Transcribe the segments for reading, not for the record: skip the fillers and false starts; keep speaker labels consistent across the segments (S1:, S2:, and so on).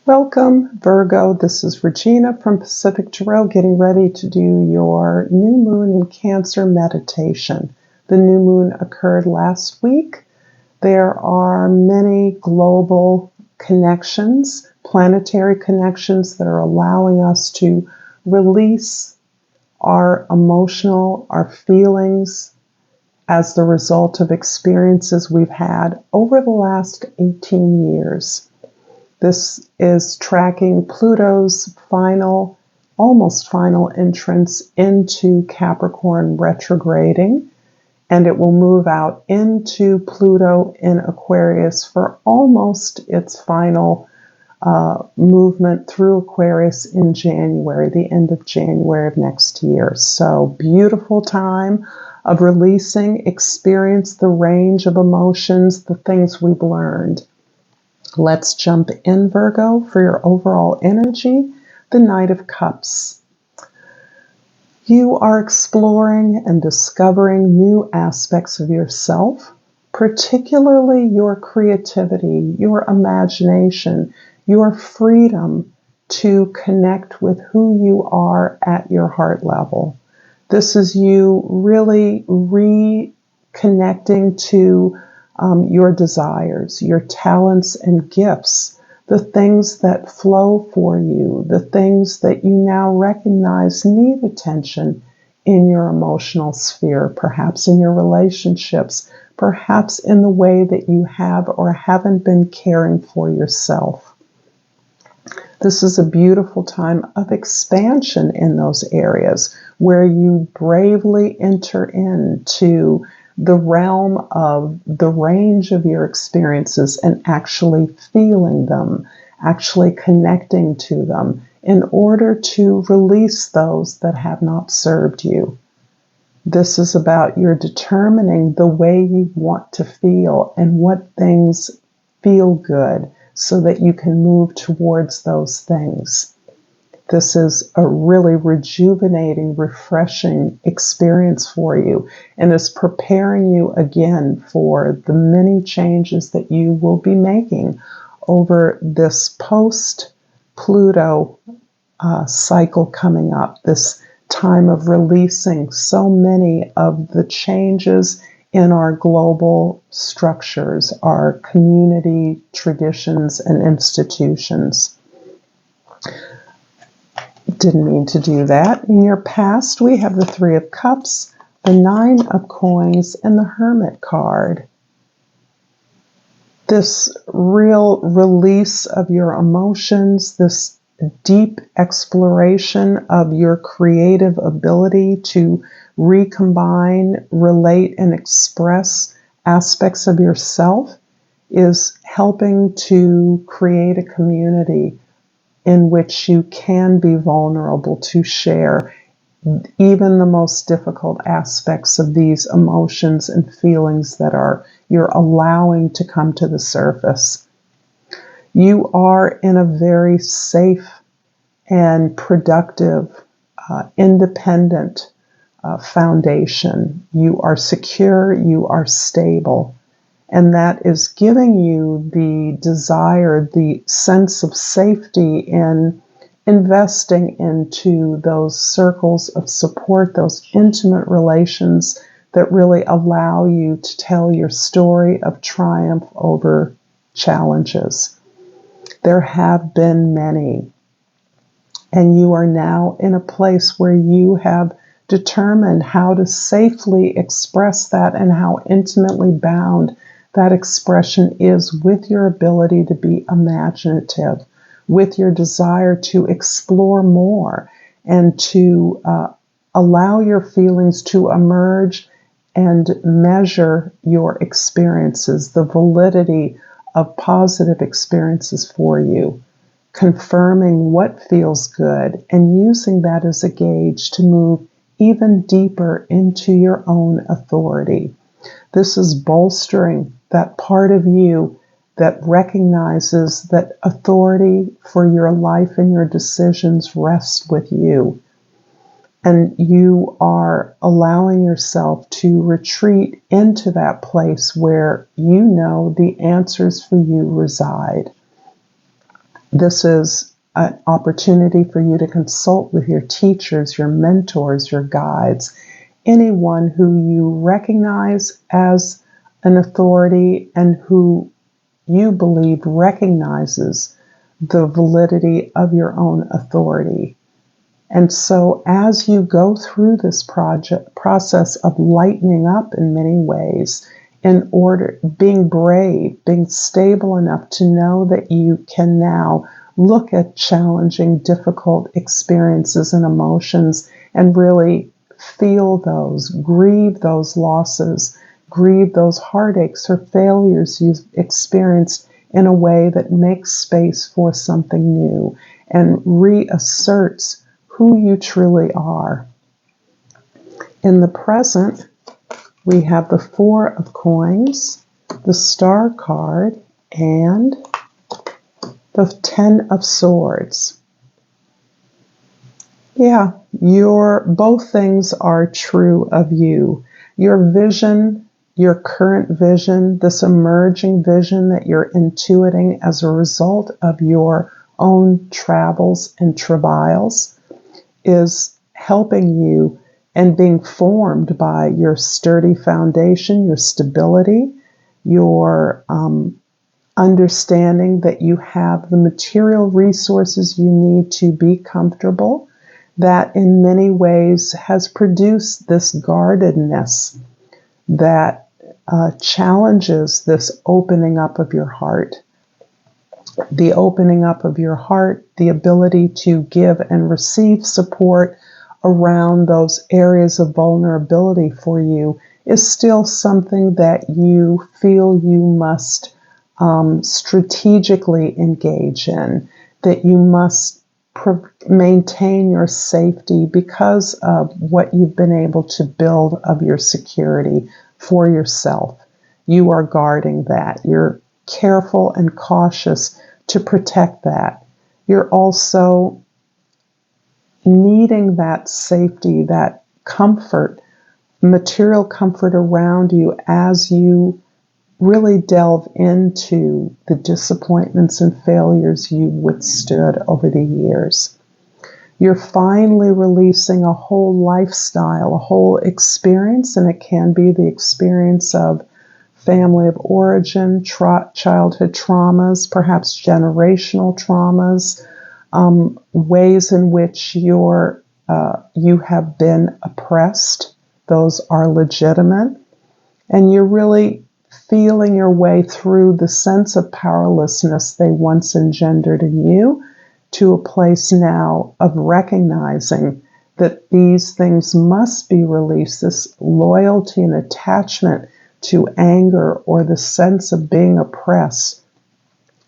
S1: Welcome, Virgo. This is Regina from Pacific Tarot, getting ready to do your new moon in Cancer meditation. The new moon occurred last week. There are many global connections, planetary connections that are allowing us to release our our feelings as the result of experiences we've had over the last 18 years. This is tracking Pluto's almost final entrance into Capricorn retrograding, and it will move out into Pluto in Aquarius for almost its final movement through Aquarius in January, the end of January of next year. So beautiful time of releasing, experience the range of emotions, the things we've learned. Let's jump in, Virgo, for your overall energy, the Knight of Cups. You are exploring and discovering new aspects of yourself, particularly your creativity, your imagination, your freedom to connect with who you are at your heart level. This is you really reconnecting to your desires, your talents and gifts, the things that flow for you, the things that you now recognize need attention in your emotional sphere, perhaps in your relationships, perhaps in the way that you have or haven't been caring for yourself. This is a beautiful time of expansion in those areas where you bravely enter into the realm of the range of your experiences and actually feeling them, actually connecting to them in order to release those that have not served you. This is about your determining the way you want to feel and what things feel good so that you can move towards those things. This is a really rejuvenating, refreshing experience for you and is preparing you again for the many changes that you will be making over this post-Pluto cycle coming up, this time of releasing so many of the changes in our global structures, our community traditions and institutions. Didn't mean to do that. In your past, we have the Three of Cups, the Nine of Coins, and the Hermit card. This real release of your emotions, this deep exploration of your creative ability to recombine, relate, and express aspects of yourself is helping to create a community in which you can be vulnerable to share even the most difficult aspects of these emotions and feelings that you're allowing to come to the surface. You are in a very safe and productive, independent foundation. You are secure, you are stable. And that is giving you the desire, the sense of safety in investing into those circles of support, those intimate relations that really allow you to tell your story of triumph over challenges. There have been many, and you are now in a place where you have determined how to safely express that and how intimately bound that expression is with your ability to be imaginative, with your desire to explore more and to allow your feelings to emerge and measure your experiences, the validity of positive experiences for you, confirming what feels good and using that as a gauge to move even deeper into your own authority. This is bolstering that part of you that recognizes that authority for your life and your decisions rests with you. And you are allowing yourself to retreat into that place where you know the answers for you reside. This is an opportunity for you to consult with your teachers, your mentors, your guides, anyone who you recognize as an authority and who you believe recognizes the validity of your own authority. And so as you go through this process of lightening up in many ways, in order, being brave, being stable enough to know that you can now look at challenging, difficult experiences and emotions and really feel those, grieve those losses, grieve those heartaches or failures you've experienced in a way that makes space for something new and reasserts who you truly are. In the present, we have the Four of Coins, the Star card, and the Ten of Swords. Yeah, both things are true of you. Your vision, your current vision, this emerging vision that you're intuiting as a result of your own travels and travails is helping you and being formed by your sturdy foundation, your stability, your understanding that you have the material resources you need to be comfortable, that in many ways has produced this guardedness that challenges this opening up of your heart. The opening up of your heart, the ability to give and receive support around those areas of vulnerability for you is still something that you feel you must strategically engage in, that you must maintain your safety because of what you've been able to build of your security for yourself. You are guarding that. You're careful and cautious to protect that. You're also needing that safety, that comfort, material comfort around you as you really delve into the disappointments and failures you withstood over the years. You're finally releasing a whole lifestyle, a whole experience, and it can be the experience of family of origin, childhood traumas, perhaps generational traumas, ways in which you have been oppressed. Those are legitimate. And you're really feeling your way through the sense of powerlessness they once engendered in you to a place now of recognizing that these things must be released. This loyalty and attachment to anger or the sense of being oppressed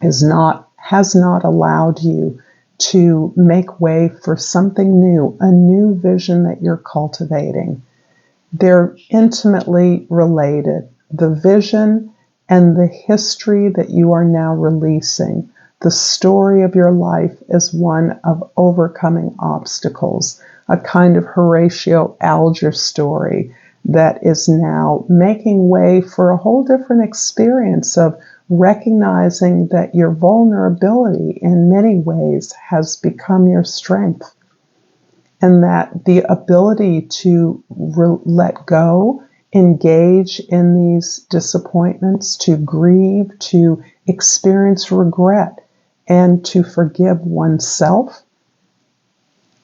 S1: has not allowed you to make way for something new, a new vision that you're cultivating. They're intimately related. The vision and the history that you are now releasing. The story of your life is one of overcoming obstacles, a kind of Horatio Alger story that is now making way for a whole different experience of recognizing that your vulnerability in many ways has become your strength, and that the ability to let go, engage in these disappointments, to grieve, to experience regret, and to forgive oneself,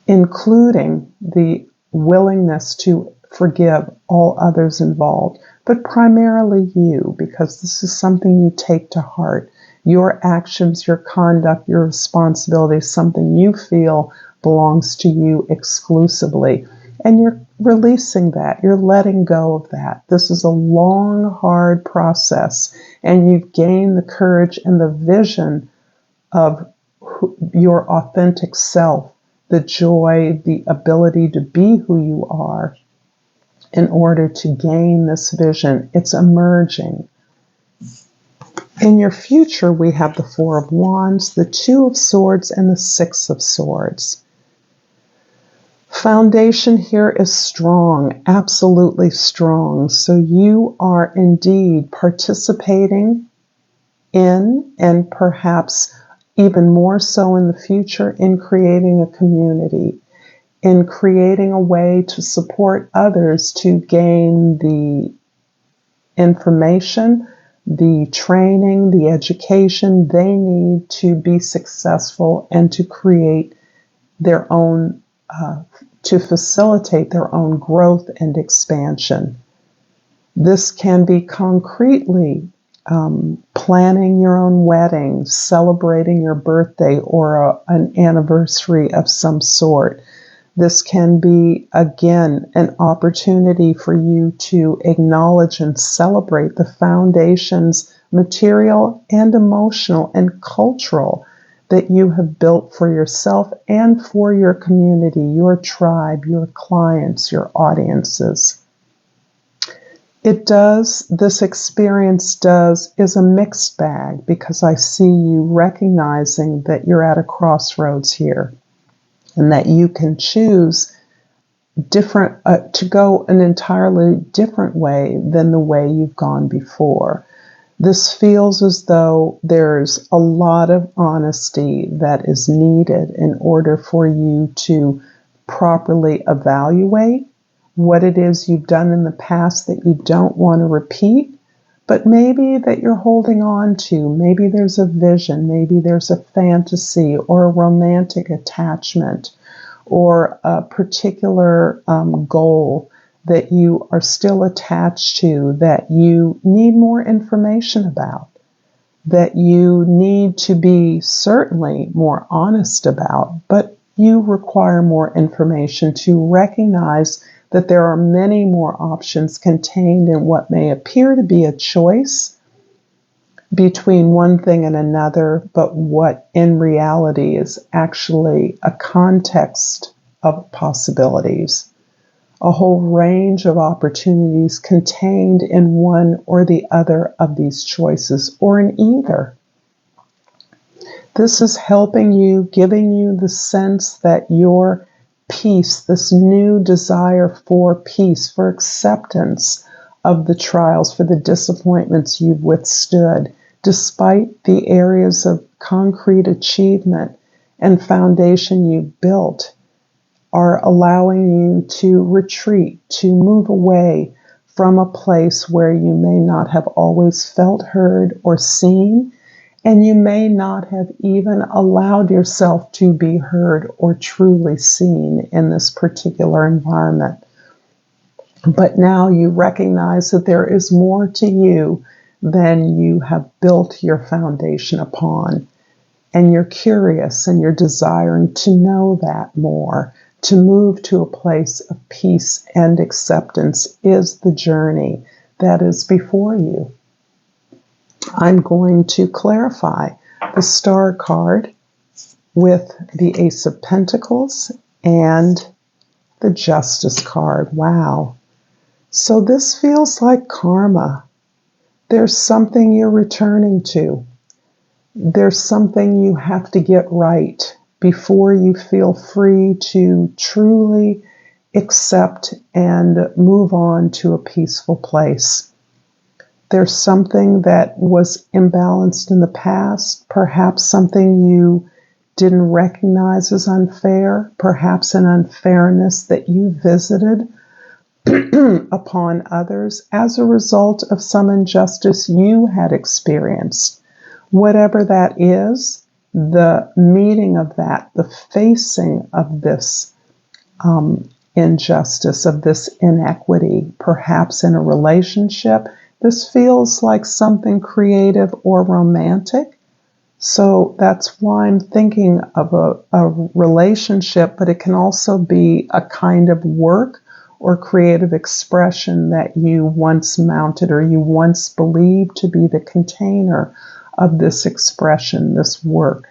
S1: including the willingness to forgive all others involved, but primarily you, because this is something you take to heart. Your actions, your conduct, your responsibility is something you feel belongs to you exclusively. And you're releasing that. You're letting go of that. This is a long, hard process, and you've gained the courage and the vision of your authentic self, the joy, the ability to be who you are in order to gain this vision. It's emerging. In your future, we have the Four of Wands, the Two of Swords, and the Six of Swords. Foundation here is strong, absolutely strong. So you are indeed participating in and perhaps even more so in the future, in creating a community, in creating a way to support others to gain the information, the training, the education they need to be successful and to create their own, to facilitate their own growth and expansion. This can be concretely planning your own wedding, celebrating your birthday or an anniversary of some sort. This can be, again, an opportunity for you to acknowledge and celebrate the foundations, material and emotional and cultural, that you have built for yourself and for your community, your tribe, your clients, your audiences. This experience is a mixed bag, because I see you recognizing that you're at a crossroads here and that you can choose to go an entirely different way than the way you've gone before. This feels as though there's a lot of honesty that is needed in order for you to properly evaluate what it is you've done in the past that you don't want to repeat, but maybe that you're holding on to. Maybe there's a vision, maybe there's a fantasy or a romantic attachment or a particular goal that you are still attached to, that you need more information about, that you need to be certainly more honest about, but you require more information to recognize that there are many more options contained in what may appear to be a choice between one thing and another, but what in reality is actually a context of possibilities, a whole range of opportunities contained in one or the other of these choices, or in either. This is helping you, giving you the sense that your peace, this new desire for peace, for acceptance of the trials, for the disappointments you've withstood, despite the areas of concrete achievement and foundation you've built, are allowing you to retreat, to move away from a place where you may not have always felt heard or seen, and you may not have even allowed yourself to be heard or truly seen in this particular environment. But now you recognize that there is more to you than you have built your foundation upon. And you're curious and you're desiring to know that more. To move to a place of peace and acceptance is the journey that is before you. I'm going to clarify the Star card with the Ace of Pentacles and the Justice card. Wow. So this feels like karma. There's something you're returning to. There's something you have to get right before you feel free to truly accept and move on to a peaceful place. There's something that was imbalanced in the past, perhaps something you didn't recognize as unfair, perhaps an unfairness that you visited upon others as a result of some injustice you had experienced. Whatever that is, the meeting of that, the facing of this injustice, of this inequity, perhaps in a relationship, this feels like something creative or romantic. So that's why I'm thinking of a relationship, but it can also be a kind of work or creative expression that you once mounted or you once believed to be the container of this expression, this work.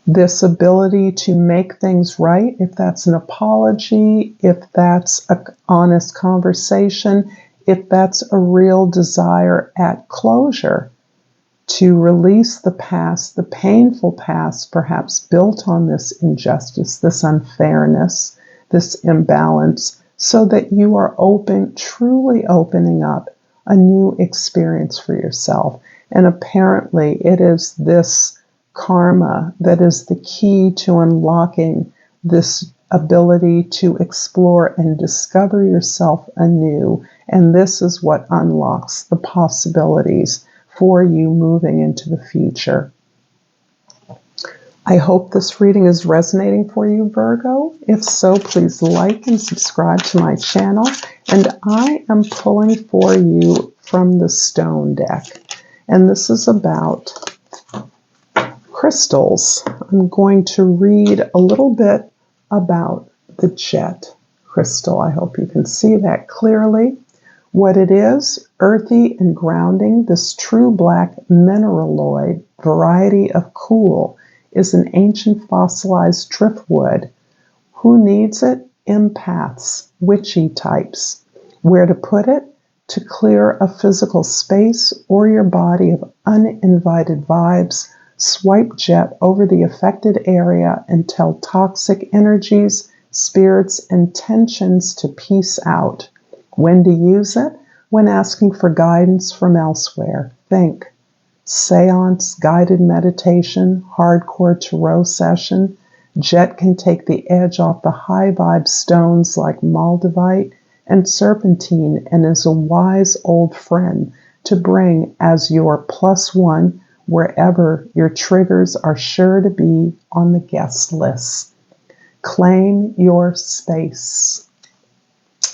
S1: This ability to make things right, if that's an apology, if that's an honest conversation, if that's a real desire at closure, to release the past, the painful past, perhaps built on this injustice, this unfairness, this imbalance, so that you are open, truly opening up a new experience for yourself. And apparently it is this karma that is the key to unlocking this ability to explore and discover yourself anew. And this is what unlocks the possibilities for you moving into the future. I hope this reading is resonating for you, Virgo. If so, please like and subscribe to my channel. And I am pulling for you from the stone deck. And this is about crystals. I'm going to read a little bit about the jet crystal. I hope you can see that clearly. What it is, earthy and grounding, this true black mineraloid variety of cool is an ancient fossilized driftwood. Who needs it? Empaths, witchy types. Where to put it? To clear a physical space or your body of uninvited vibes. Swipe jet over the affected area and tell toxic energies, spirits, and tensions to peace out. When to use it? When asking for guidance from elsewhere. Think. Seance, guided meditation, hardcore tarot session. Jet can take the edge off the high vibe stones like Moldavite and serpentine, and is a wise old friend to bring as your +1 wherever your triggers are sure to be on the guest list. Claim your space.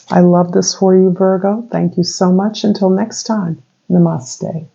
S1: I love this for you, Virgo. Thank you so much. Until next time, namaste.